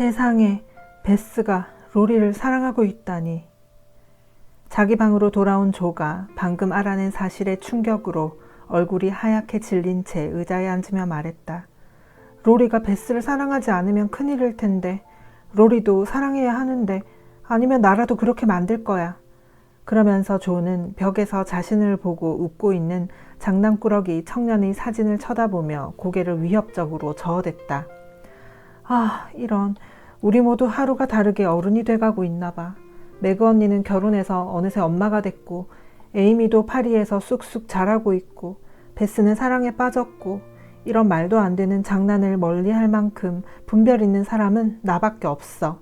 세상에, 베스가 로리를 사랑하고 있다니. 자기 방으로 돌아온 조가 방금 알아낸 사실의 충격으로 얼굴이 하얗게 질린 채 의자에 앉으며 말했다. 로리가 베스를 사랑하지 않으면 큰일일 텐데, 로리도 사랑해야 하는데, 아니면 나라도 그렇게 만들 거야. 그러면서 조는 벽에서 자신을 보고 웃고 있는 장난꾸러기 청년의 사진을 쳐다보며 고개를 위협적으로 저어댔다. 아, 이런. 우리 모두 하루가 다르게 어른이 돼가고 있나 봐. 매그 언니는 결혼해서 어느새 엄마가 됐고, 에이미도 파리에서 쑥쑥 자라고 있고, 베스는 사랑에 빠졌고, 이런 말도 안 되는 장난을 멀리할 만큼 분별 있는 사람은 나밖에 없어.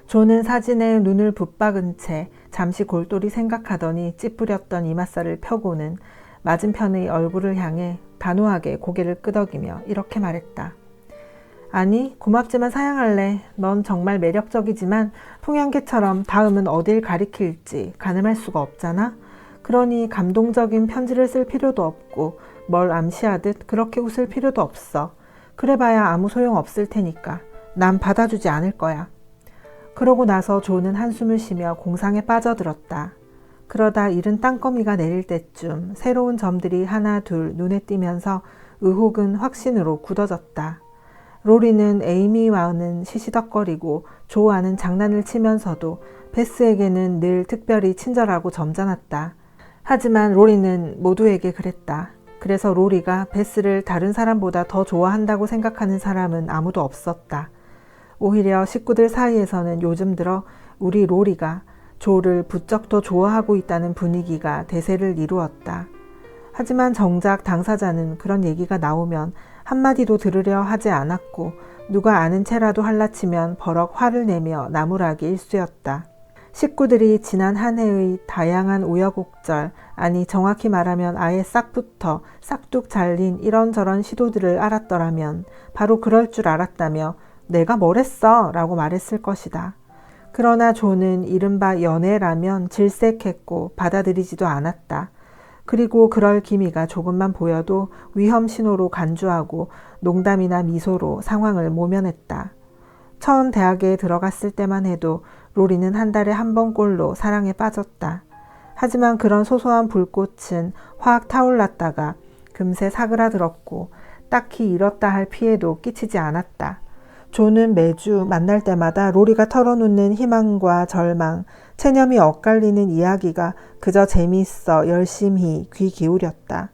조는 사진에 눈을 붙박은 채 잠시 골똘히 생각하더니 찌푸렸던 이맛살을 펴고는 맞은편의 얼굴을 향해 단호하게 고개를 끄덕이며 이렇게 말했다. 아니, 고맙지만 사양할래. 넌 정말 매력적이지만 풍향계처럼 다음은 어딜 가리킬지 가늠할 수가 없잖아. 그러니 감동적인 편지를 쓸 필요도 없고 뭘 암시하듯 그렇게 웃을 필요도 없어. 그래봐야 아무 소용 없을 테니까. 난 받아주지 않을 거야. 그러고 나서 조는 한숨을 쉬며 공상에 빠져들었다. 그러다 이른 땅거미가 내릴 때쯤 새로운 점들이 하나 둘 눈에 띄면서 의혹은 확신으로 굳어졌다. 로리는 에이미와는 시시덕거리고 조와는 장난을 치면서도 베스에게는 늘 특별히 친절하고 점잖았다. 하지만 로리는 모두에게 그랬다. 그래서 로리가 베스를 다른 사람보다 더 좋아한다고 생각하는 사람은 아무도 없었다. 오히려 식구들 사이에서는 요즘 들어 우리 로리가 조를 부쩍 더 좋아하고 있다는 분위기가 대세를 이루었다. 하지만 정작 당사자는 그런 얘기가 나오면 한마디도 들으려 하지 않았고 누가 아는 채라도 할라치면 버럭 화를 내며 나무라기 일쑤였다. 식구들이 지난 한 해의 다양한 우여곡절, 아니 정확히 말하면 아예 싹부터 싹둑 잘린 이런저런 시도들을 알았더라면 바로 그럴 줄 알았다며 내가 뭘 했어? 라고 말했을 것이다. 그러나 조는 이른바 연애라면 질색했고 받아들이지도 않았다. 그리고 그럴 기미가 조금만 보여도 위험 신호로 간주하고 농담이나 미소로 상황을 모면했다. 처음 대학에 들어갔을 때만 해도 로리는 한 달에 한 번꼴로 사랑에 빠졌다. 하지만 그런 소소한 불꽃은 확 타올랐다가 금세 사그라들었고 딱히 잃었다 할 피해도 끼치지 않았다. 조는 매주 만날 때마다 로리가 털어놓는 희망과 절망, 체념이 엇갈리는 이야기가 그저 재미있어 열심히 귀 기울였다.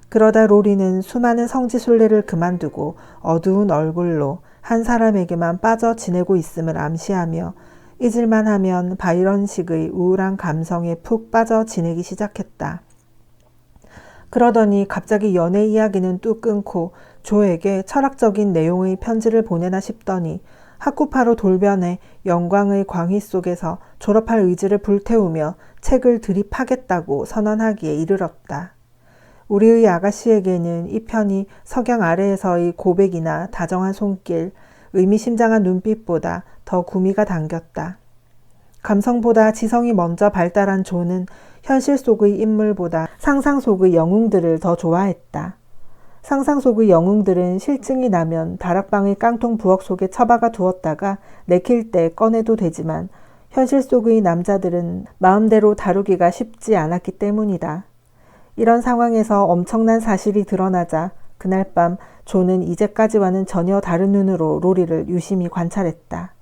그러다 로리는 수많은 성지순례를 그만두고 어두운 얼굴로 한 사람에게만 빠져 지내고 있음을 암시하며 잊을만 하면 바이런식의 우울한 감성에 푹 빠져 지내기 시작했다. 그러더니 갑자기 연애 이야기는 뚝 끊고 조에게 철학적인 내용의 편지를 보내나 싶더니 학구파로 돌변해 영광의 광희 속에서 졸업할 의지를 불태우며 책을 들이파겠다고 선언하기에 이르렀다. 우리의 아가씨에게는 이 편이 석양 아래에서의 고백이나 다정한 손길, 의미심장한 눈빛보다 더 구미가 당겼다. 감성보다 지성이 먼저 발달한 조는 현실 속의 인물보다 상상 속의 영웅들을 더 좋아했다. 상상 속의 영웅들은 실증이 나면 다락방의 깡통 부엌 속에 처박아 두었다가 내킬 때 꺼내도 되지만 현실 속의 남자들은 마음대로 다루기가 쉽지 않았기 때문이다. 이런 상황에서 엄청난 사실이 드러나자 그날 밤 조는 이제까지와는 전혀 다른 눈으로 로리를 유심히 관찰했다.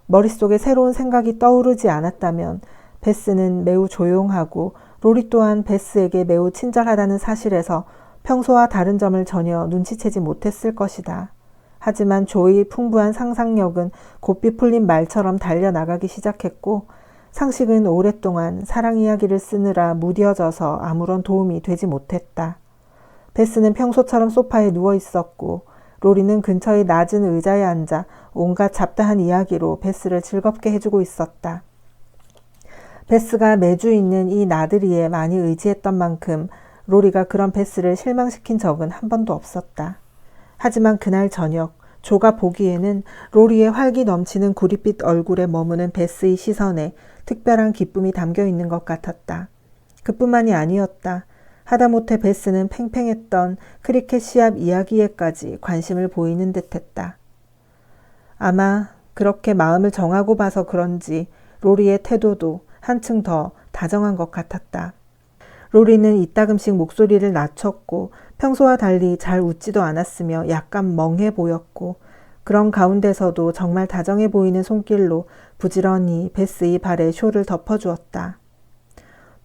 머릿속에 새로운 생각이 떠오르지 않았다면 베스는 매우 조용하고 로리 또한 베스에게 매우 친절하다는 사실에서 평소와 다른 점을 전혀 눈치채지 못했을 것이다. 하지만 조의 풍부한 상상력은 고삐 풀린 말처럼 달려나가기 시작했고 상식은 오랫동안 사랑 이야기를 쓰느라 무뎌져서 아무런 도움이 되지 못했다. 베스는 평소처럼 소파에 누워 있었고 로리는 근처의 낮은 의자에 앉아 온갖 잡다한 이야기로 베스를 즐겁게 해주고 있었다. 베스가 매주 있는 이 나들이에 많이 의지했던 만큼 로리가 그런 베스를 실망시킨 적은 한 번도 없었다. 하지만 그날 저녁 조가 보기에는 로리의 활기 넘치는 구릿빛 얼굴에 머무는 베스의 시선에 특별한 기쁨이 담겨 있는 것 같았다. 그뿐만이 아니었다. 하다못해 베스는 팽팽했던 크리켓 시합 이야기에까지 관심을 보이는 듯했다. 아마 그렇게 마음을 정하고 봐서 그런지 로리의 태도도 한층 더 다정한 것 같았다. 로리는 이따금씩 목소리를 낮췄고 평소와 달리 잘 웃지도 않았으며 약간 멍해 보였고 그런 가운데서도 정말 다정해 보이는 손길로 부지런히 베스의 발에 쇼를 덮어주었다.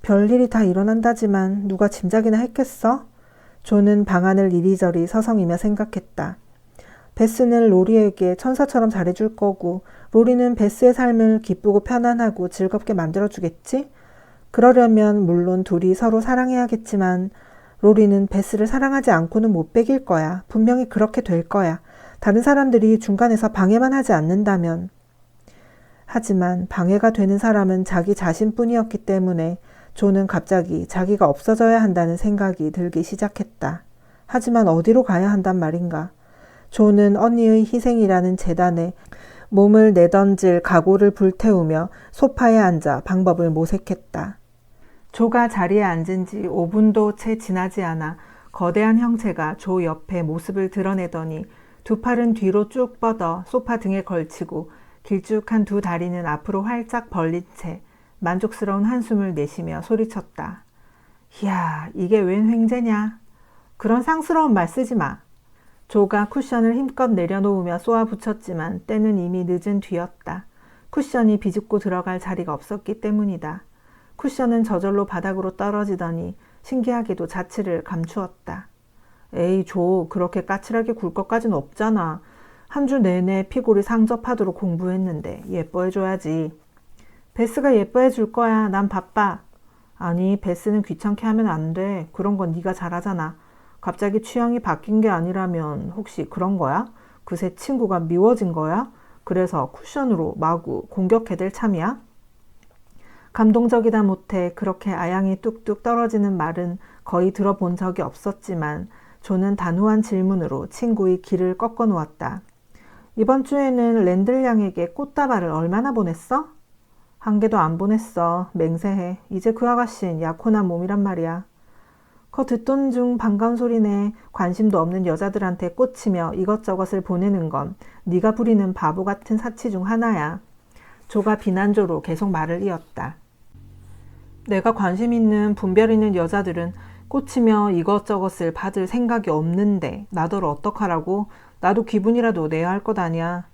별일이 다 일어난다지만 누가 짐작이나 했겠어? 조는 방안을 이리저리 서성이며 생각했다. 베스는 로리에게 천사처럼 잘해줄 거고 로리는 베스의 삶을 기쁘고 편안하고 즐겁게 만들어주겠지? 그러려면 물론 둘이 서로 사랑해야겠지만 로리는 베스를 사랑하지 않고는 못 베길 거야. 분명히 그렇게 될 거야. 다른 사람들이 중간에서 방해만 하지 않는다면. 하지만 방해가 되는 사람은 자기 자신뿐이었기 때문에 조는 갑자기 자기가 없어져야 한다는 생각이 들기 시작했다. 하지만 어디로 가야 한단 말인가. 조는 언니의 희생이라는 재단에 몸을 내던질 각오를 불태우며 소파에 앉아 방법을 모색했다. 조가 자리에 앉은 지 5분도 채 지나지 않아 거대한 형체가 조 옆에 모습을 드러내더니 두 팔은 뒤로 쭉 뻗어 소파 등에 걸치고 길쭉한 두 다리는 앞으로 활짝 벌린 채 만족스러운 한숨을 내쉬며 소리쳤다. 이야, 이게 웬 횡재냐? 그런 상스러운 말 쓰지 마. 조가 쿠션을 힘껏 내려놓으며 쏘아 붙였지만 때는 이미 늦은 뒤였다. 쿠션이 비집고 들어갈 자리가 없었기 때문이다. 쿠션은 저절로 바닥으로 떨어지더니 신기하게도 자취를 감추었다. 에이 조, 그렇게 까칠하게 굴 것까진 없잖아. 한 주 내내 피골이 상접하도록 공부했는데 예뻐해줘야지. 베스가 예뻐해줄 거야. 난 바빠. 아니, 베스는 귀찮게 하면 안 돼. 그런 건 네가 잘하잖아. 갑자기 취향이 바뀐 게 아니라면 혹시 그런 거야? 그새 친구가 미워진 거야? 그래서 쿠션으로 마구 공격해댈 참이야? 감동적이다 못해 그렇게 아양이 뚝뚝 떨어지는 말은 거의 들어본 적이 없었지만 조는 단호한 질문으로 친구의 길을 꺾어 놓았다. 이번 주에는 랜들 양에게 꽃다발을 얼마나 보냈어? 한 개도 안 보냈어. 맹세해. 이제 그 아가씨는 약혼한 몸이란 말이야. 거 듣던 중 반가운 소리네. 관심도 없는 여자들한테 꽂히며 이것저것을 보내는 건 네가 부리는 바보 같은 사치 중 하나야. 조가 비난조로 계속 말을 이었다. 내가 관심 있는 분별 있는 여자들은 꽂히며 이것저것을 받을 생각이 없는데 나더러 어떡하라고? 나도 기분이라도 내야 할 것 아니야.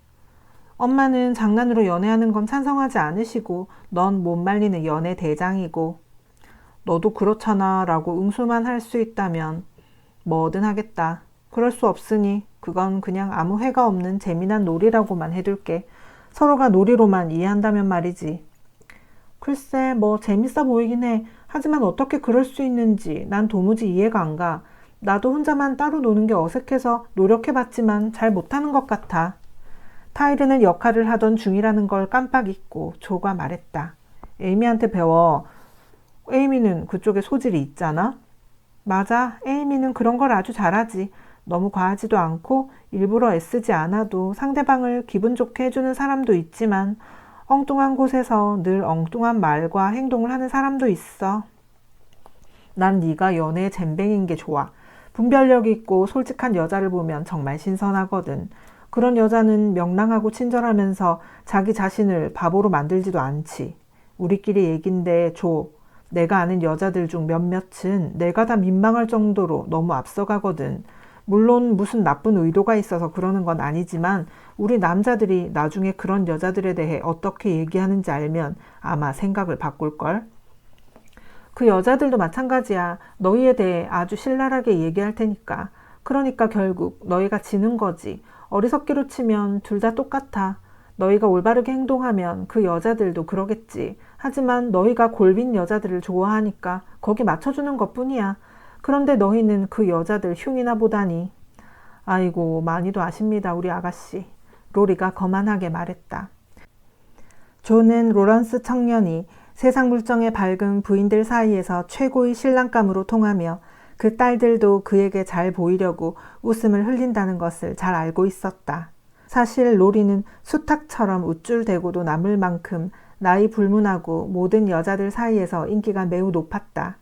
엄마는 장난으로 연애하는 건 찬성하지 않으시고 넌 못 말리는 연애 대장이고 너도 그렇잖아 라고 응수만 할 수 있다면 뭐든 하겠다. 그럴 수 없으니 그건 그냥 아무 해가 없는 재미난 놀이라고만 해둘게. 서로가 놀이로만 이해한다면 말이지. 글쎄 뭐 재밌어 보이긴 해. 하지만 어떻게 그럴 수 있는지 난 도무지 이해가 안 가. 나도 혼자만 따로 노는 게 어색해서 노력해봤지만 잘 못하는 것 같아. 타이르는 역할을 하던 중이라는 걸 깜빡 잊고 조가 말했다. 에이미한테 배워. 에이미는 그쪽에 소질이 있잖아. 맞아. 에이미는 그런 걸 아주 잘하지. 너무 과하지도 않고 일부러 애쓰지 않아도 상대방을 기분 좋게 해주는 사람도 있지만 엉뚱한 곳에서 늘 엉뚱한 말과 행동을 하는 사람도 있어. 난 네가 연애에 젬뱅인 게 좋아. 분별력 있고 솔직한 여자를 보면 정말 신선하거든. 그런 여자는 명랑하고 친절하면서 자기 자신을 바보로 만들지도 않지. 우리끼리 얘긴데 조, 내가 아는 여자들 중 몇몇은 내가 다 민망할 정도로 너무 앞서가거든. 물론 무슨 나쁜 의도가 있어서 그러는 건 아니지만 우리 남자들이 나중에 그런 여자들에 대해 어떻게 얘기하는지 알면 아마 생각을 바꿀걸. 그 여자들도 마찬가지야. 너희에 대해 아주 신랄하게 얘기할 테니까. 그러니까 결국 너희가 지는 거지. 어리석기로 치면 둘 다 똑같아. 너희가 올바르게 행동하면 그 여자들도 그러겠지. 하지만 너희가 골빈 여자들을 좋아하니까 거기 맞춰주는 것뿐이야. 그런데 너희는 그 여자들 흉이나 보다니. 아이고 많이도 아십니다 우리 아가씨. 로리가 거만하게 말했다. 조는 로런스 청년이 세상 물정에 밝은 부인들 사이에서 최고의 신랑감으로 통하며 그 딸들도 그에게 잘 보이려고 웃음을 흘린다는 것을 잘 알고 있었다. 사실 로리는 수탉처럼 우쭐대고도 남을 만큼 나이 불문하고 모든 여자들 사이에서 인기가 매우 높았다.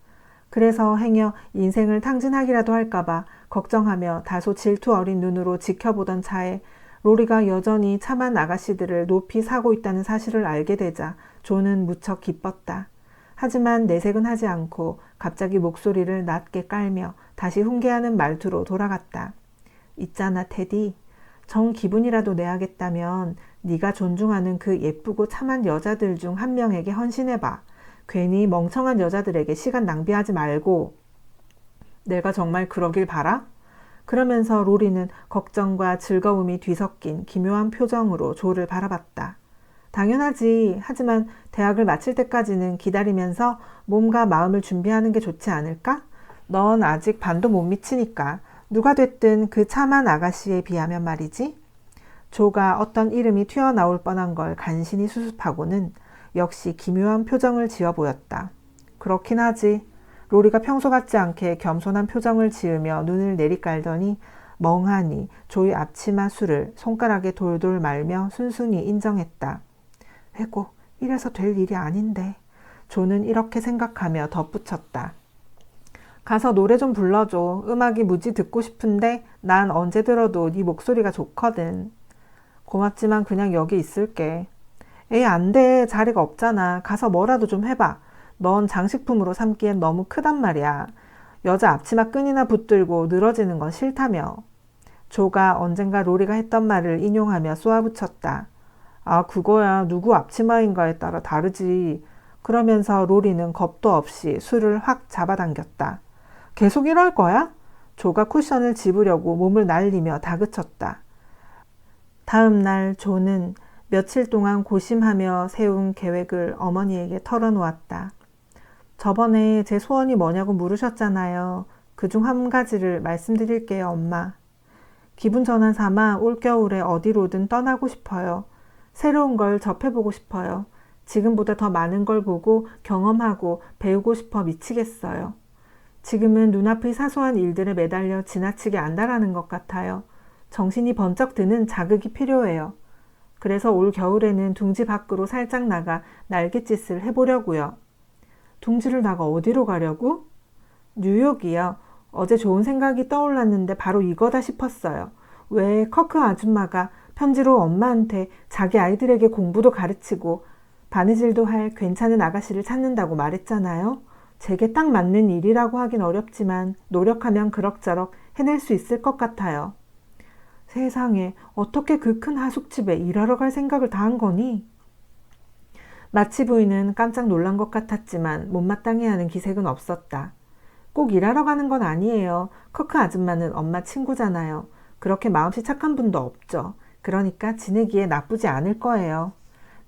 그래서 행여 인생을 탕진하기라도 할까봐 걱정하며 다소 질투 어린 눈으로 지켜보던 차에 로리가 여전히 참한 아가씨들을 높이 사고 있다는 사실을 알게 되자 조는 무척 기뻤다. 하지만 내색은 하지 않고 갑자기 목소리를 낮게 깔며 다시 훈계하는 말투로 돌아갔다. 있잖아 테디. 정 기분이라도 내야겠다면 네가 존중하는 그 예쁘고 참한 여자들 중 한 명에게 헌신해봐. 괜히 멍청한 여자들에게 시간 낭비하지 말고. 내가 정말 그러길 바라? 그러면서 로리는 걱정과 즐거움이 뒤섞인 기묘한 표정으로 조를 바라봤다. 당연하지. 하지만 대학을 마칠 때까지는 기다리면서 몸과 마음을 준비하는 게 좋지 않을까? 넌 아직 반도 못 미치니까. 누가 됐든 그 참한 아가씨에 비하면 말이지. 조가 어떤 이름이 튀어나올 뻔한 걸 간신히 수습하고는 역시 기묘한 표정을 지어 보였다. 그렇긴 하지. 로리가 평소 같지 않게 겸손한 표정을 지으며 눈을 내리깔더니 멍하니 조의 앞치마 술을 손가락에 돌돌 말며 순순히 인정했다. 회고, 이래서 될 일이 아닌데. 조는 이렇게 생각하며 덧붙였다. 가서 노래 좀 불러줘. 음악이 무지 듣고 싶은데 난 언제 들어도 네 목소리가 좋거든. 고맙지만 그냥 여기 있을게. 에이 안 돼. 자리가 없잖아. 가서 뭐라도 좀 해봐. 넌 장식품으로 삼기엔 너무 크단 말이야. 여자 앞치마 끈이나 붙들고 늘어지는 건 싫다며. 조가 언젠가 로리가 했던 말을 인용하며 쏘아붙였다. 아 그거야 누구 앞치마인가에 따라 다르지. 그러면서 로리는 겁도 없이 술을 확 잡아당겼다. 계속 이럴 거야? 조가 쿠션을 집으려고 몸을 날리며 다그쳤다. 다음 날 조는 며칠 동안 고심하며 세운 계획을 어머니에게 털어놓았다. 저번에 제 소원이 뭐냐고 물으셨잖아요. 그중 한 가지를 말씀드릴게요, 엄마. 기분 전환 삼아 올겨울에 어디로든 떠나고 싶어요. 새로운 걸 접해보고 싶어요. 지금보다 더 많은 걸 보고 경험하고 배우고 싶어 미치겠어요. 지금은 눈앞의 사소한 일들에 매달려 지나치게 안달하는 것 같아요. 정신이 번쩍 드는 자극이 필요해요. 그래서 올 겨울에는 둥지 밖으로 살짝 나가 날갯짓을 해보려고요. 둥지를 나가 어디로 가려고? 뉴욕이요. 어제 좋은 생각이 떠올랐는데 바로 이거다 싶었어요. 왜 커크 아줌마가 편지로 엄마한테 자기 아이들에게 공부도 가르치고 바느질도 할 괜찮은 아가씨를 찾는다고 말했잖아요. 제게 딱 맞는 일이라고 하긴 어렵지만 노력하면 그럭저럭 해낼 수 있을 것 같아요. 세상에 어떻게 그 큰 하숙집에 일하러 갈 생각을 다 한 거니? 마치 부인은 깜짝 놀란 것 같았지만 못마땅해 하는 기색은 없었다. 꼭 일하러 가는 건 아니에요. 커크 아줌마는 엄마 친구잖아요. 그렇게 마음씨 착한 분도 없죠. 그러니까 지내기에 나쁘지 않을 거예요.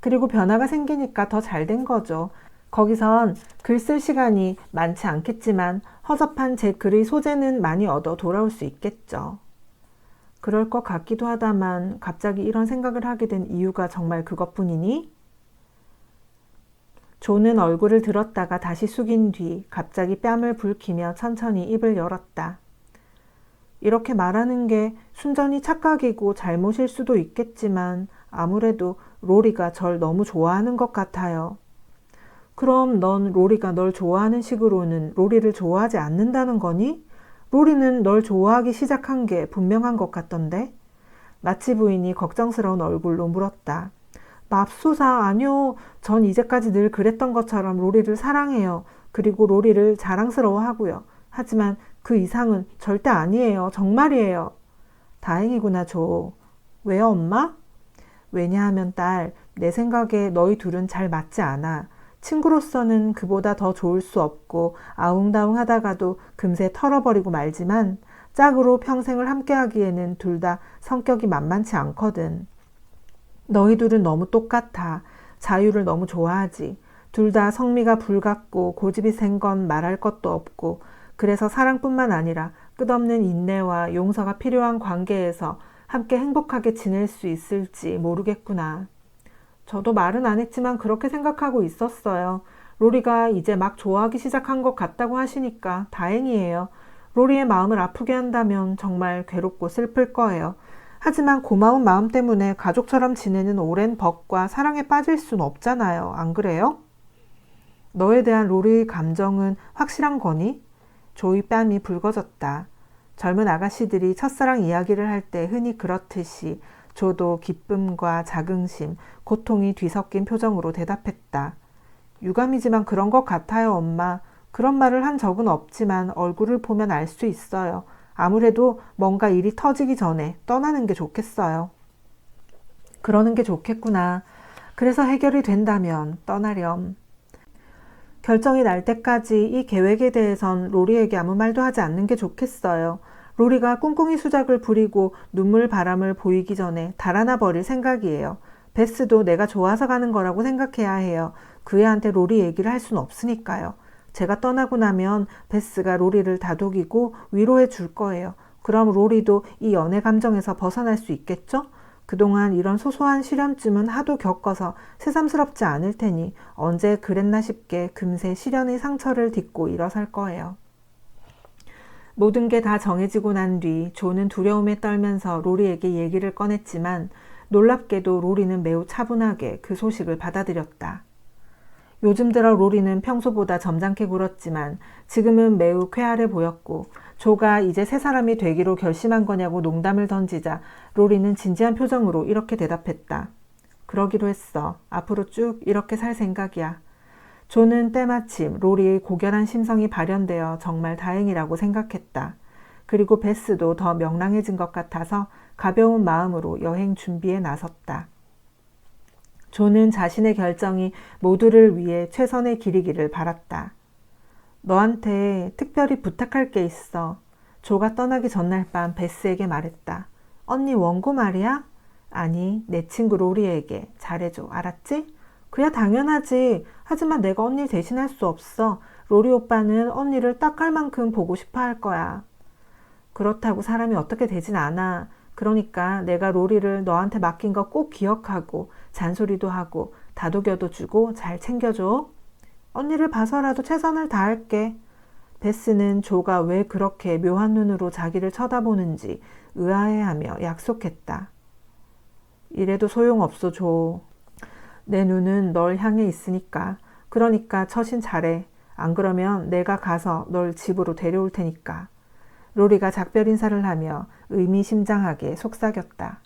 그리고 변화가 생기니까 더 잘 된 거죠. 거기선 글 쓸 시간이 많지 않겠지만 허접한 제 글의 소재는 많이 얻어 돌아올 수 있겠죠. 그럴 것 같기도 하다만 갑자기 이런 생각을 하게 된 이유가 정말 그것뿐이니? 조는 얼굴을 들었다가 다시 숙인 뒤 갑자기 뺨을 붉히며 천천히 입을 열었다. 이렇게 말하는 게 순전히 착각이고 잘못일 수도 있겠지만 아무래도 로리가 절 너무 좋아하는 것 같아요. 그럼 넌 로리가 널 좋아하는 식으로는 로리를 좋아하지 않는다는 거니? 로리는 널 좋아하기 시작한 게 분명한 것 같던데? 마치 부인이 걱정스러운 얼굴로 물었다. 맙소사, 아니요. 전 이제까지 늘 그랬던 것처럼 로리를 사랑해요. 그리고 로리를 자랑스러워하고요. 하지만 그 이상은 절대 아니에요. 정말이에요. 다행이구나, 조. 왜요, 엄마? 왜냐하면 딸, 내 생각에 너희 둘은 잘 맞지 않아. 친구로서는 그보다 더 좋을 수 없고 아웅다웅 하다가도 금세 털어버리고 말지만 짝으로 평생을 함께하기에는 둘 다 성격이 만만치 않거든. 너희 둘은 너무 똑같아. 자유를 너무 좋아하지. 둘 다 성미가 불같고 고집이 센 건 말할 것도 없고 그래서 사랑뿐만 아니라 끝없는 인내와 용서가 필요한 관계에서 함께 행복하게 지낼 수 있을지 모르겠구나. 저도 말은 안 했지만 그렇게 생각하고 있었어요. 로리가 이제 막 좋아하기 시작한 것 같다고 하시니까 다행이에요. 로리의 마음을 아프게 한다면 정말 괴롭고 슬플 거예요. 하지만 고마운 마음 때문에 가족처럼 지내는 오랜 벅과 사랑에 빠질 순 없잖아요. 안 그래요? 너에 대한 로리의 감정은 확실한 거니? 조의 뺨이 붉어졌다. 젊은 아가씨들이 첫사랑 이야기를 할 때 흔히 그렇듯이 조도 기쁨과 자긍심, 고통이 뒤섞인 표정으로 대답했다. 유감이지만 그런 것 같아요, 엄마. 그런 말을 한 적은 없지만 얼굴을 보면 알 수 있어요. 아무래도 뭔가 일이 터지기 전에 떠나는 게 좋겠어요. 그러는 게 좋겠구나. 그래서 해결이 된다면 떠나렴. 결정이 날 때까지 이 계획에 대해선 로리에게 아무 말도 하지 않는 게 좋겠어요. 로리가 꿍꿍이 수작을 부리고 눈물 바람을 보이기 전에 달아나 버릴 생각이에요. 베스도 내가 좋아서 가는 거라고 생각해야 해요. 그 애한테 로리 얘기를 할 수는 없으니까요. 제가 떠나고 나면 베스가 로리를 다독이고 위로해 줄 거예요. 그럼 로리도 이 연애 감정에서 벗어날 수 있겠죠? 그동안 이런 소소한 시련쯤은 하도 겪어서 새삼스럽지 않을 테니 언제 그랬나 싶게 금세 시련의 상처를 딛고 일어설 거예요. 모든 게 다 정해지고 난 뒤 조는 두려움에 떨면서 로리에게 얘기를 꺼냈지만 놀랍게도 로리는 매우 차분하게 그 소식을 받아들였다. 요즘 들어 로리는 평소보다 점잖게 굴었지만 지금은 매우 쾌활해 보였고 조가 이제 새 사람이 되기로 결심한 거냐고 농담을 던지자 로리는 진지한 표정으로 이렇게 대답했다. 그러기로 했어. 앞으로 쭉 이렇게 살 생각이야. 조는 때마침 로리의 고결한 심성이 발현되어 정말 다행이라고 생각했다. 그리고 베스도 더 명랑해진 것 같아서 가벼운 마음으로 여행 준비에 나섰다. 조는 자신의 결정이 모두를 위해 최선의 길이기를 바랐다. 너한테 특별히 부탁할 게 있어. 조가 떠나기 전날 밤 베스에게 말했다. 언니 원고 말이야? 아니, 내 친구 로리에게 잘해줘. 알았지? 그야 당연하지. 하지만 내가 언니 대신할 수 없어. 로리 오빠는 언니를 딱 할 만큼 보고 싶어 할 거야. 그렇다고 사람이 어떻게 되진 않아. 그러니까 내가 로리를 너한테 맡긴 거 꼭 기억하고 잔소리도 하고 다독여도 주고 잘 챙겨줘. 언니를 봐서라도 최선을 다할게. 베스는 조가 왜 그렇게 묘한 눈으로 자기를 쳐다보는지 의아해하며 약속했다. 이래도 소용없어, 조. 내 눈은 널 향해 있으니까. 그러니까 처신 잘해. 안 그러면 내가 가서 널 집으로 데려올 테니까. 로리가 작별 인사를 하며 의미심장하게 속삭였다.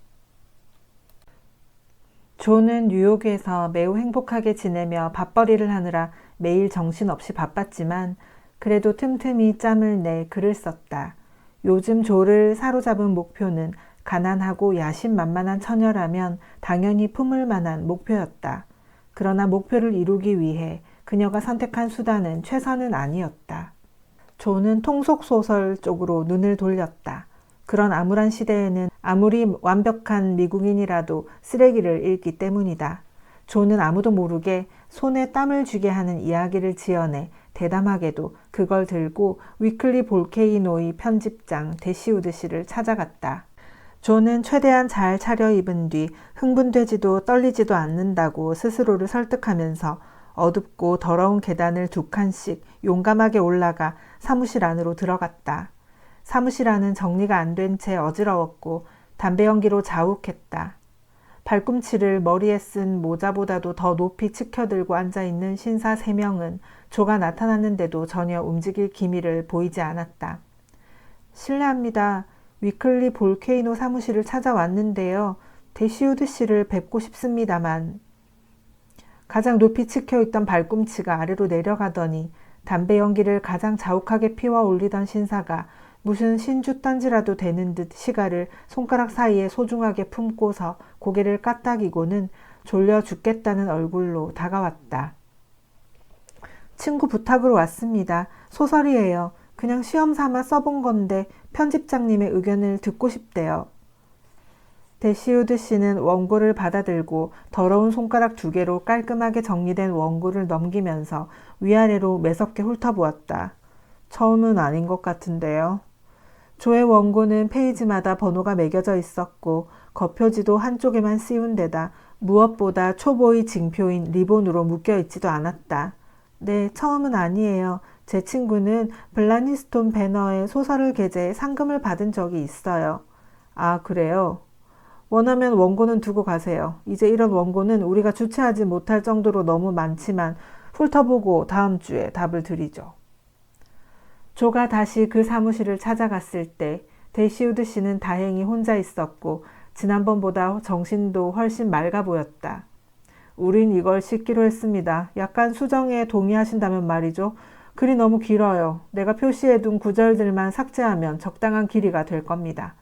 조는 뉴욕에서 매우 행복하게 지내며 밥벌이를 하느라 매일 정신없이 바빴지만 그래도 틈틈이 짬을 내 글을 썼다. 요즘 조를 사로잡은 목표는 가난하고 야심만만한 처녀라면 당연히 품을 만한 목표였다. 그러나 목표를 이루기 위해 그녀가 선택한 수단은 최선은 아니었다. 조는 통속소설 쪽으로 눈을 돌렸다. 그런 암울한 시대에는 아무리 완벽한 미국인이라도 쓰레기를 읽기 때문이다. 조는 아무도 모르게 손에 땀을 쥐게 하는 이야기를 지어내 대담하게도 그걸 들고 위클리 볼케이노의 편집장 데시우드 씨를 찾아갔다. 조는 최대한 잘 차려입은 뒤 흥분되지도 떨리지도 않는다고 스스로를 설득하면서 어둡고 더러운 계단을 2칸씩 용감하게 올라가 사무실 안으로 들어갔다. 사무실 안은 정리가 안 된 채 어지러웠고 담배 연기로 자욱했다. 발꿈치를 머리에 쓴 모자보다도 더 높이 치켜들고 앉아있는 신사 3명은 조가 나타났는데도 전혀 움직일 기미를 보이지 않았다. 실례합니다. 위클리 볼케이노 사무실을 찾아왔는데요. 데시우드 씨를 뵙고 싶습니다만. 가장 높이 치켜있던 발꿈치가 아래로 내려가더니 담배 연기를 가장 자욱하게 피워 올리던 신사가 무슨 신주단지라도 되는 듯 시가를 손가락 사이에 소중하게 품고서 고개를 까딱이고는 졸려 죽겠다는 얼굴로 다가왔다. 친구 부탁으로 왔습니다. 소설이에요. 그냥 시험 삼아 써본 건데 편집장님의 의견을 듣고 싶대요. 데시우드 씨는 원고를 받아들고 더러운 손가락 2개로 깔끔하게 정리된 원고를 넘기면서 위아래로 매섭게 훑어보았다. 처음은 아닌 것 같은데요. 조의 원고는 페이지마다 번호가 매겨져 있었고 겉표지도 한쪽에만 씌운 데다 무엇보다 초보의 징표인 리본으로 묶여있지도 않았다. 네, 처음은 아니에요. 제 친구는 블라니스톤 배너에 소설을 게재해 상금을 받은 적이 있어요. 아, 그래요? 원하면 원고는 두고 가세요. 이제 이런 원고는 우리가 주체하지 못할 정도로 너무 많지만 훑어보고 다음 주에 답을 드리죠. 조가 다시 그 사무실을 찾아갔을 때 데시우드 씨는 다행히 혼자 있었고 지난번보다 정신도 훨씬 맑아 보였다. 우린 이걸 씻기로 했습니다. 약간 수정에 동의하신다면 말이죠. 글이 너무 길어요. 내가 표시해둔 구절들만 삭제하면 적당한 길이가 될 겁니다.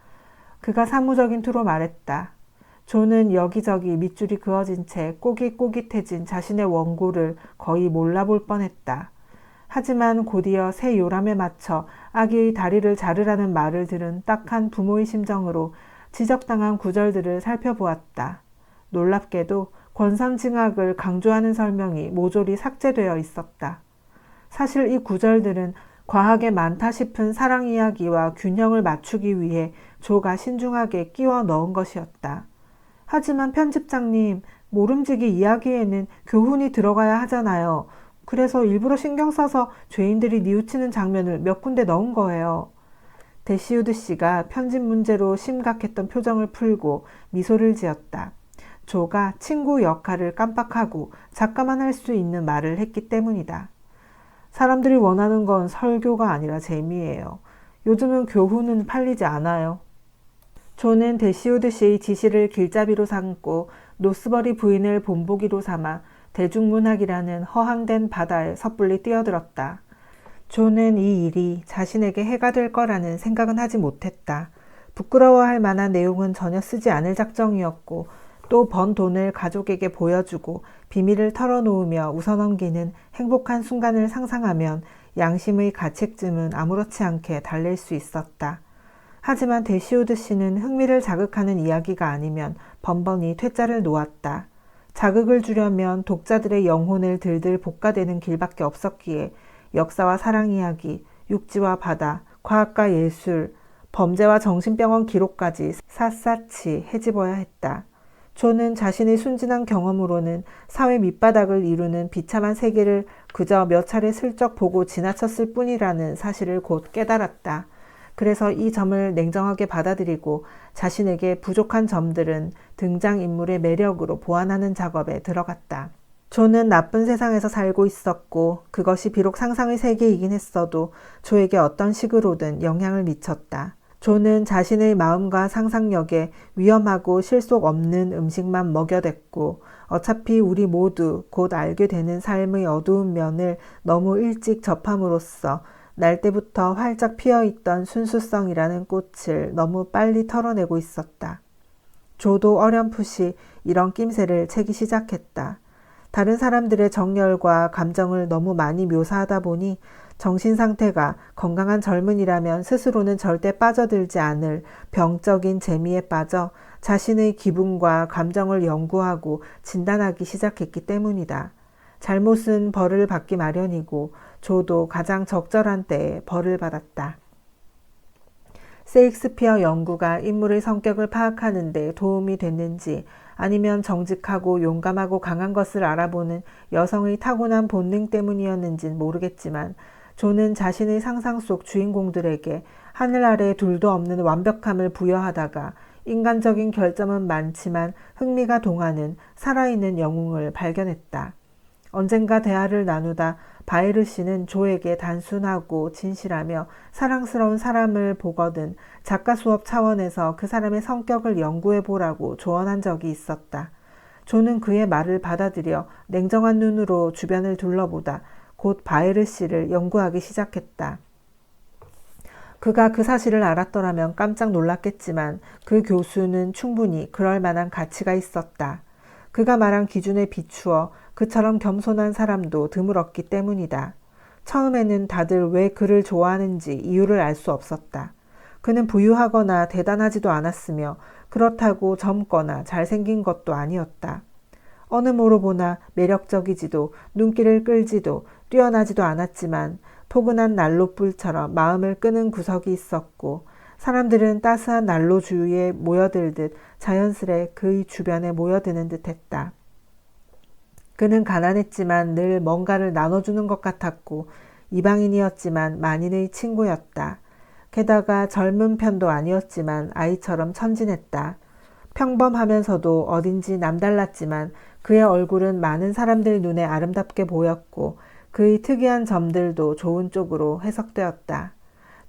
그가 사무적인 투로 말했다. 조는 여기저기 밑줄이 그어진 채 꼬깃꼬깃해진 자신의 원고를 거의 몰라볼 뻔했다. 하지만 곧이어 새 요람에 맞춰 아기의 다리를 자르라는 말을 들은 딱한 부모의 심정으로 지적당한 구절들을 살펴보았다. 놀랍게도 권선징악을 강조하는 설명이 모조리 삭제되어 있었다. 사실 이 구절들은 과하게 많다 싶은 사랑 이야기와 균형을 맞추기 위해 조가 신중하게 끼워 넣은 것이었다. 하지만 편집장님, 모름지기 이야기에는 교훈이 들어가야 하잖아요. 그래서 일부러 신경 써서 죄인들이 뉘우치는 장면을 몇 군데 넣은 거예요. 데시우드 씨가 편집 문제로 심각했던 표정을 풀고 미소를 지었다. 조가 친구 역할을 깜빡하고 작가만 할 수 있는 말을 했기 때문이다. 사람들이 원하는 건 설교가 아니라 재미예요. 요즘은 교훈은 팔리지 않아요. 조는 데시우드 씨의 지시를 길잡이로 삼고 노스버리 부인을 본보기로 삼아 대중문학이라는 허황된 바다에 섣불리 뛰어들었다. 조는 이 일이 자신에게 해가 될 거라는 생각은 하지 못했다. 부끄러워할 만한 내용은 전혀 쓰지 않을 작정이었고 또 번 돈을 가족에게 보여주고 비밀을 털어놓으며 웃어넘기는 행복한 순간을 상상하면 양심의 가책쯤은 아무렇지 않게 달랠 수 있었다. 하지만 데시우드 씨는 흥미를 자극하는 이야기가 아니면 번번이 퇴짜를 놓았다. 자극을 주려면 독자들의 영혼을 들들 볶아대는 길밖에 없었기에 역사와 사랑 이야기, 육지와 바다, 과학과 예술, 범죄와 정신병원 기록까지 샅샅이 헤집어야 했다. 조는 자신의 순진한 경험으로는 사회 밑바닥을 이루는 비참한 세계를 그저 몇 차례 슬쩍 보고 지나쳤을 뿐이라는 사실을 곧 깨달았다. 그래서 이 점을 냉정하게 받아들이고 자신에게 부족한 점들은 등장인물의 매력으로 보완하는 작업에 들어갔다. 조는 나쁜 세상에서 살고 있었고 그것이 비록 상상의 세계이긴 했어도 조에게 어떤 식으로든 영향을 미쳤다. 조는 자신의 마음과 상상력에 위험하고 실속 없는 음식만 먹여댔고 어차피 우리 모두 곧 알게 되는 삶의 어두운 면을 너무 일찍 접함으로써 날 때부터 활짝 피어있던 순수성이라는 꽃을 너무 빨리 털어내고 있었다. 조도 어렴풋이 이런 낌새를 채기 시작했다. 다른 사람들의 정열과 감정을 너무 많이 묘사하다 보니 정신 상태가 건강한 젊은이라면 스스로는 절대 빠져들지 않을 병적인 재미에 빠져 자신의 기분과 감정을 연구하고 진단하기 시작했기 때문이다. 잘못은 벌을 받기 마련이고 조도 가장 적절한 때에 벌을 받았다. 세익스피어 연구가 인물의 성격을 파악하는 데 도움이 됐는지 아니면 정직하고 용감하고 강한 것을 알아보는 여성의 타고난 본능 때문이었는지는 모르겠지만 조는 자신의 상상 속 주인공들에게 하늘 아래 둘도 없는 완벽함을 부여하다가 인간적인 결점은 많지만 흥미가 동하는 살아있는 영웅을 발견했다. 언젠가 대화를 나누다 바이르 씨는 조에게 단순하고 진실하며 사랑스러운 사람을 보거든 작가 수업 차원에서 그 사람의 성격을 연구해보라고 조언한 적이 있었다. 조는 그의 말을 받아들여 냉정한 눈으로 주변을 둘러보다 곧 바이르 씨를 연구하기 시작했다. 그가 그 사실을 알았더라면 깜짝 놀랐겠지만 그 교수는 충분히 그럴 만한 가치가 있었다. 그가 말한 기준에 비추어 그처럼 겸손한 사람도 드물었기 때문이다. 처음에는 다들 왜 그를 좋아하는지 이유를 알 수 없었다. 그는 부유하거나 대단하지도 않았으며 그렇다고 젊거나 잘생긴 것도 아니었다. 어느 모로 보나 매력적이지도 눈길을 끌지도 뛰어나지도 않았지만 포근한 난로불처럼 마음을 끄는 구석이 있었고 사람들은 따스한 난로 주위에 모여들듯 자연스레 그의 주변에 모여드는 듯했다. 그는 가난했지만 늘 뭔가를 나눠주는 것 같았고 이방인이었지만 만인의 친구였다. 게다가 젊은 편도 아니었지만 아이처럼 천진했다. 평범하면서도 어딘지 남달랐지만 그의 얼굴은 많은 사람들 눈에 아름답게 보였고 그의 특이한 점들도 좋은 쪽으로 해석되었다.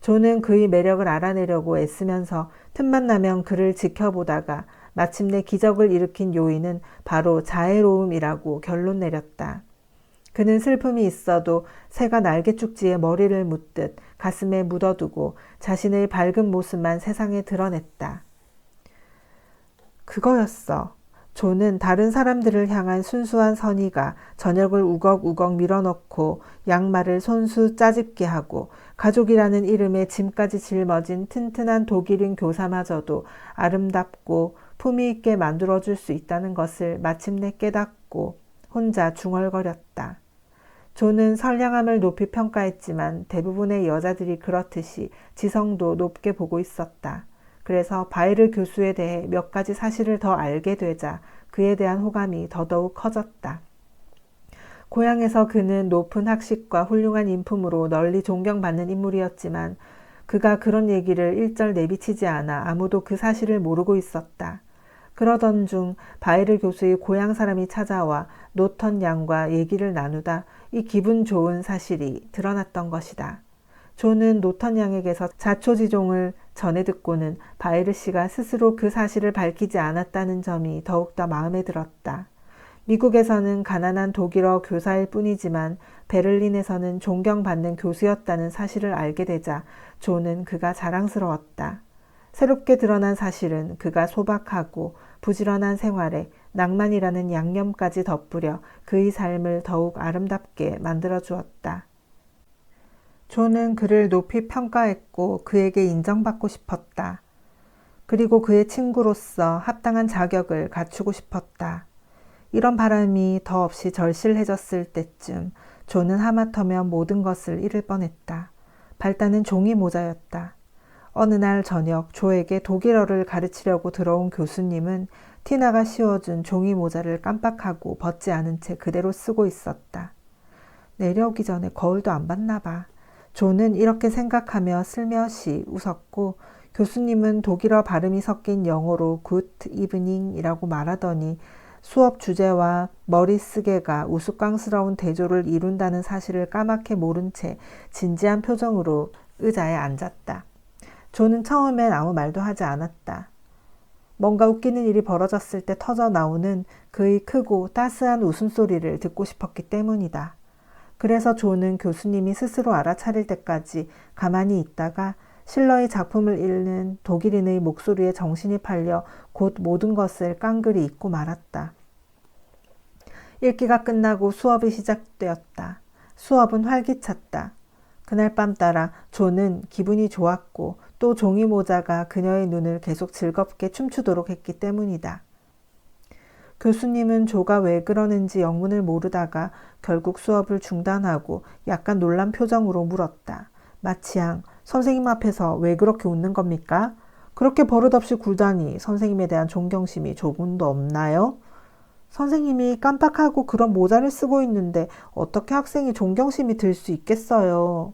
조는 그의 매력을 알아내려고 애쓰면서 틈만 나면 그를 지켜보다가 마침내 기적을 일으킨 요인은 바로 자애로움이라고 결론 내렸다. 그는 슬픔이 있어도 새가 날개축지에 머리를 묻듯 가슴에 묻어두고 자신의 밝은 모습만 세상에 드러냈다. 그거였어. 조는 다른 사람들을 향한 순수한 선의가 저녁을 우걱우걱 밀어넣고 양말을 손수 짜집게 하고 가족이라는 이름에 짐까지 짊어진 튼튼한 독일인 교사마저도 아름답고 품위 있게 만들어줄 수 있다는 것을 마침내 깨닫고 혼자 중얼거렸다. 조는 선량함을 높이 평가했지만 대부분의 여자들이 그렇듯이 지성도 높게 보고 있었다. 그래서 바이를 교수에 대해 몇 가지 사실을 더 알게 되자 그에 대한 호감이 더더욱 커졌다. 고향에서 그는 높은 학식과 훌륭한 인품으로 널리 존경받는 인물이었지만 그가 그런 얘기를 일절 내비치지 않아 아무도 그 사실을 모르고 있었다. 그러던 중 바이를 교수의 고향 사람이 찾아와 노턴 양과 얘기를 나누다 이 기분 좋은 사실이 드러났던 것이다. 조는 노턴 양에게서 자초지종을 전해 듣고는 바이르 씨가 스스로 그 사실을 밝히지 않았다는 점이 더욱더 마음에 들었다. 미국에서는 가난한 독일어 교사일 뿐이지만 베를린에서는 존경받는 교수였다는 사실을 알게 되자 조는 그가 자랑스러웠다. 새롭게 드러난 사실은 그가 소박하고 부지런한 생활에 낭만이라는 양념까지 덧뿌려 그의 삶을 더욱 아름답게 만들어 주었다. 조는 그를 높이 평가했고 그에게 인정받고 싶었다. 그리고 그의 친구로서 합당한 자격을 갖추고 싶었다. 이런 바람이 더없이 절실해졌을 때쯤 조는 하마터면 모든 것을 잃을 뻔했다. 발단은 종이 모자였다. 어느 날 저녁 조에게 독일어를 가르치려고 들어온 교수님은 티나가 씌워준 종이 모자를 깜빡하고 벗지 않은 채 그대로 쓰고 있었다. 내려오기 전에 거울도 안 봤나 봐. 조는 이렇게 생각하며 슬며시 웃었고 교수님은 독일어 발음이 섞인 영어로 굿 이브닝이라고 말하더니 수업 주제와 머리쓰개가 우스꽝스러운 대조를 이룬다는 사실을 까맣게 모른 채 진지한 표정으로 의자에 앉았다. 조는 처음엔 아무 말도 하지 않았다. 뭔가 웃기는 일이 벌어졌을 때 터져 나오는 그의 크고 따스한 웃음소리를 듣고 싶었기 때문이다. 그래서 조는 교수님이 스스로 알아차릴 때까지 가만히 있다가 실러의 작품을 읽는 독일인의 목소리에 정신이 팔려 곧 모든 것을 깡그리 잊고 말았다. 읽기가 끝나고 수업이 시작되었다. 수업은 활기찼다. 그날 밤 따라 조는 기분이 좋았고 또 종이 모자가 그녀의 눈을 계속 즐겁게 춤추도록 했기 때문이다. 교수님은 조가 왜 그러는지 영문을 모르다가 결국 수업을 중단하고 약간 놀란 표정으로 물었다. 마치양, 선생님 앞에서 왜 그렇게 웃는 겁니까? 그렇게 버릇없이 굴다니 선생님에 대한 존경심이 조금도 없나요? 선생님이 깜빡하고 그런 모자를 쓰고 있는데 어떻게 학생이 존경심이 들 수 있겠어요?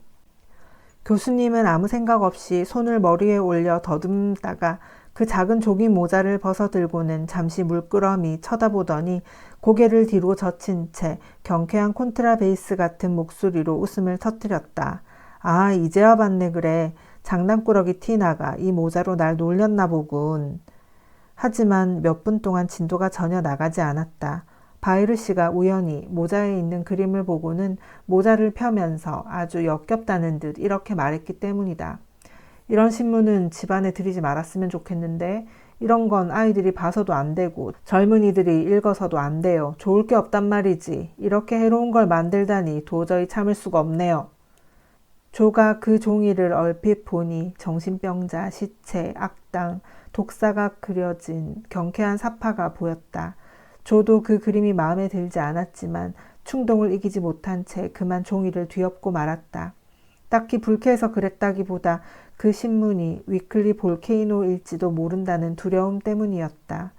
교수님은 아무 생각 없이 손을 머리에 올려 더듬다가 그 작은 종이 모자를 벗어들고는 잠시 물끄러미 쳐다보더니 고개를 뒤로 젖힌 채 경쾌한 콘트라베이스 같은 목소리로 웃음을 터뜨렸다. 아, 이제야 봤네 그래. 장난꾸러기 티나가 이 모자로 날 놀렸나 보군. 하지만 몇 분 동안 진도가 전혀 나가지 않았다. 바이르 씨가 우연히 모자에 있는 그림을 보고는 모자를 펴면서 아주 역겹다는 듯 이렇게 말했기 때문이다. 이런 신문은 집안에 들이지 말았으면 좋겠는데 이런 건 아이들이 봐서도 안 되고 젊은이들이 읽어서도 안 돼요. 좋을 게 없단 말이지. 이렇게 해로운 걸 만들다니 도저히 참을 수가 없네요. 조가 그 종이를 얼핏 보니 정신병자, 시체, 악당, 독사가 그려진 경쾌한 사파가 보였다. 조도 그 그림이 마음에 들지 않았지만 충동을 이기지 못한 채 그만 종이를 뒤엎고 말았다. 딱히 불쾌해서 그랬다기보다 그 신문이 위클리 볼케이노일지도 모른다는 두려움 때문이었다.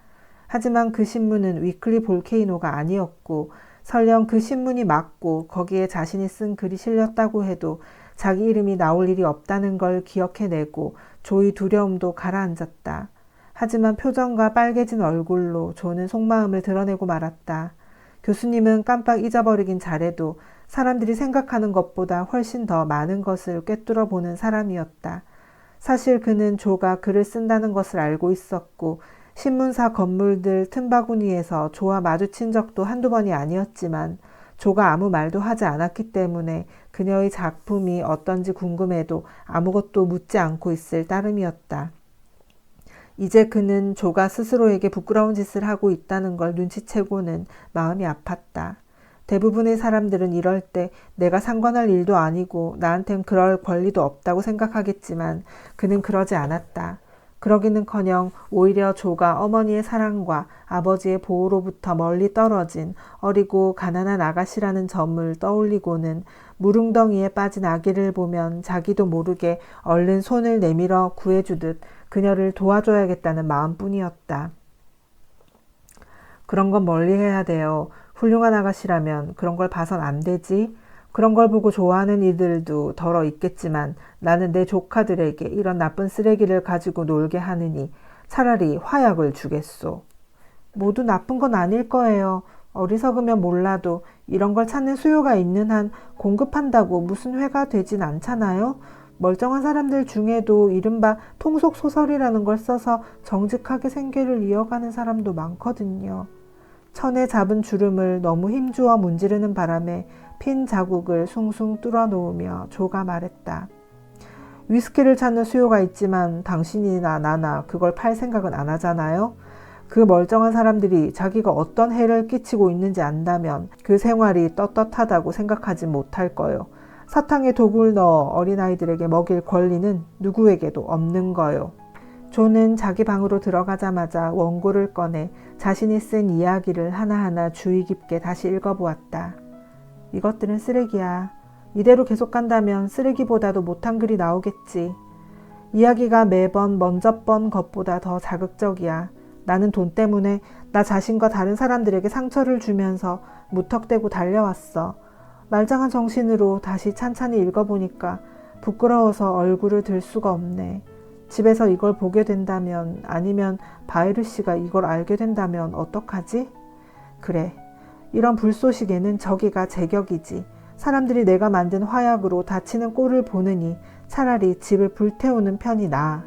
하지만 그 신문은 위클리 볼케이노가 아니었고 설령 그 신문이 맞고 거기에 자신이 쓴 글이 실렸다고 해도 자기 이름이 나올 일이 없다는 걸 기억해내고 조의 두려움도 가라앉았다. 하지만 표정과 빨개진 얼굴로 조는 속마음을 드러내고 말았다. 교수님은 깜빡 잊어버리긴 잘해도 사람들이 생각하는 것보다 훨씬 더 많은 것을 꿰뚫어 보는 사람이었다. 사실 그는 조가 글을 쓴다는 것을 알고 있었고 신문사 건물들 틈바구니에서 조와 마주친 적도 한두 번이 아니었지만 조가 아무 말도 하지 않았기 때문에 그녀의 작품이 어떤지 궁금해도 아무것도 묻지 않고 있을 따름이었다. 이제 그는 조가 스스로에게 부끄러운 짓을 하고 있다는 걸 눈치채고는 마음이 아팠다. 대부분의 사람들은 이럴 때 내가 상관할 일도 아니고 나한텐 그럴 권리도 없다고 생각하겠지만 그는 그러지 않았다. 그러기는커녕 오히려 조가 어머니의 사랑과 아버지의 보호로부터 멀리 떨어진 어리고 가난한 아가씨라는 점을 떠올리고는 무릉덩이에 빠진 아기를 보면 자기도 모르게 얼른 손을 내밀어 구해주듯 그녀를 도와줘야겠다는 마음뿐이었다. 그런 건 멀리 해야 돼요. 훌륭한 아가씨라면 그런 걸 봐선 안 되지. 그런 걸 보고 좋아하는 이들도 덜어 있겠지만 나는 내 조카들에게 이런 나쁜 쓰레기를 가지고 놀게 하느니 차라리 화약을 주겠소. 모두 나쁜 건 아닐 거예요. 어리석으면 몰라도 이런 걸 찾는 수요가 있는 한 공급한다고 무슨 회가 되진 않잖아요. 멀쩡한 사람들 중에도 이른바 통속소설이라는 걸 써서 정직하게 생계를 이어가는 사람도 많거든요. 천에 잡은 주름을 너무 힘주어 문지르는 바람에 핀 자국을 숭숭 뚫어 놓으며 조가 말했다. 위스키를 찾는 수요가 있지만 당신이나 나나 그걸 팔 생각은 안 하잖아요. 그 멀쩡한 사람들이 자기가 어떤 해를 끼치고 있는지 안다면 그 생활이 떳떳하다고 생각하지 못할 거요. 사탕에 독을 넣어 어린아이들에게 먹일 권리는 누구에게도 없는 거요. 조는 자기 방으로 들어가자마자 원고를 꺼내 자신이 쓴 이야기를 하나하나 주의 깊게 다시 읽어보았다. 이것들은 쓰레기야. 이대로 계속 간다면 쓰레기보다도 못한 글이 나오겠지. 이야기가 매번 먼저 번 것보다 더 자극적이야. 나는 돈 때문에 나 자신과 다른 사람들에게 상처를 주면서 무턱대고 달려왔어. 말짱한 정신으로 다시 찬찬히 읽어보니까 부끄러워서 얼굴을 들 수가 없네. 집에서 이걸 보게 된다면 아니면 바이르 씨가 이걸 알게 된다면 어떡하지? 그래, 이런 불쏘시개는 저기가 제격이지. 사람들이 내가 만든 화약으로 다치는 꼴을 보느니 차라리 집을 불태우는 편이 나아.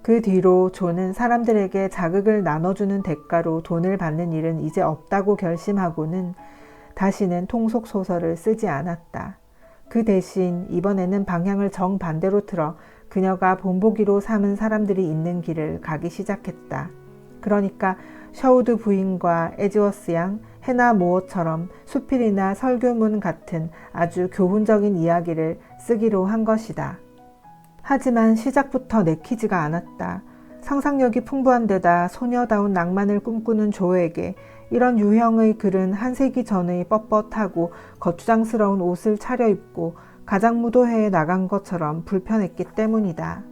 그 뒤로 조는 사람들에게 자극을 나눠주는 대가로 돈을 받는 일은 이제 없다고 결심하고는 다시는 통속소설을 쓰지 않았다. 그 대신 이번에는 방향을 정반대로 틀어 그녀가 본보기로 삼은 사람들이 있는 길을 가기 시작했다. 그러니까 셔우드 부인과 에즈워스 양, 해나 모어처럼 수필이나 설교문 같은 아주 교훈적인 이야기를 쓰기로 한 것이다. 하지만 시작부터 내키지가 않았다. 상상력이 풍부한 데다 소녀다운 낭만을 꿈꾸는 조에게 이런 유형의 글은 한 세기 전의 뻣뻣하고 거추장스러운 옷을 차려입고 가장무도회에 나간 것처럼 불편했기 때문이다.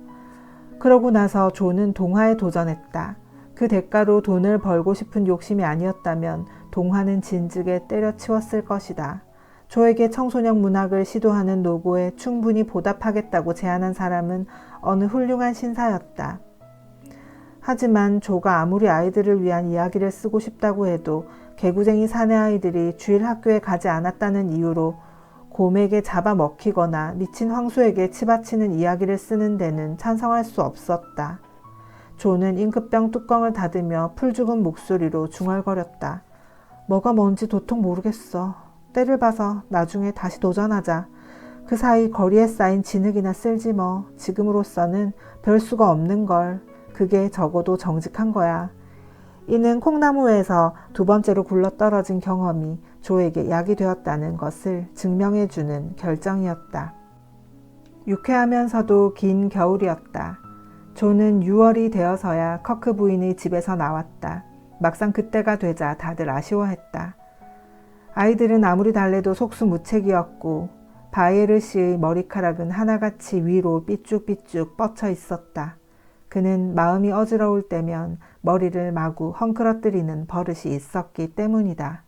그러고 나서 조는 동화에 도전했다. 그 대가로 돈을 벌고 싶은 욕심이 아니었다면 동화는 진즉에 때려치웠을 것이다. 조에게 청소년 문학을 시도하는 노고에 충분히 보답하겠다고 제안한 사람은 어느 훌륭한 신사였다. 하지만 조가 아무리 아이들을 위한 이야기를 쓰고 싶다고 해도 개구쟁이 사내 아이들이 주일 학교에 가지 않았다는 이유로 곰에게 잡아먹히거나 미친 황소에게 치받치는 이야기를 쓰는 데는 찬성할 수 없었다. 조는 잉크병 뚜껑을 닫으며 풀죽은 목소리로 중얼거렸다. 뭐가 뭔지 도통 모르겠어. 때를 봐서 나중에 다시 도전하자. 그 사이 거리에 쌓인 진흙이나 쓸지 뭐. 지금으로서는 별 수가 없는 걸. 그게 적어도 정직한 거야. 이는 콩나무에서 두 번째로 굴러떨어진 경험이 조에게 약이 되었다는 것을 증명해주는 결정이었다. 유쾌하면서도 긴 겨울이었다. 조는 6월이 되어서야 커크 부인의 집에서 나왔다. 막상 그때가 되자 다들 아쉬워했다. 아이들은 아무리 달래도 속수무책이었고 바이에르 씨의 머리카락은 하나같이 위로 삐쭉삐쭉 뻗쳐 있었다. 그는 마음이 어지러울 때면 머리를 마구 헝클어뜨리는 버릇이 있었기 때문이다.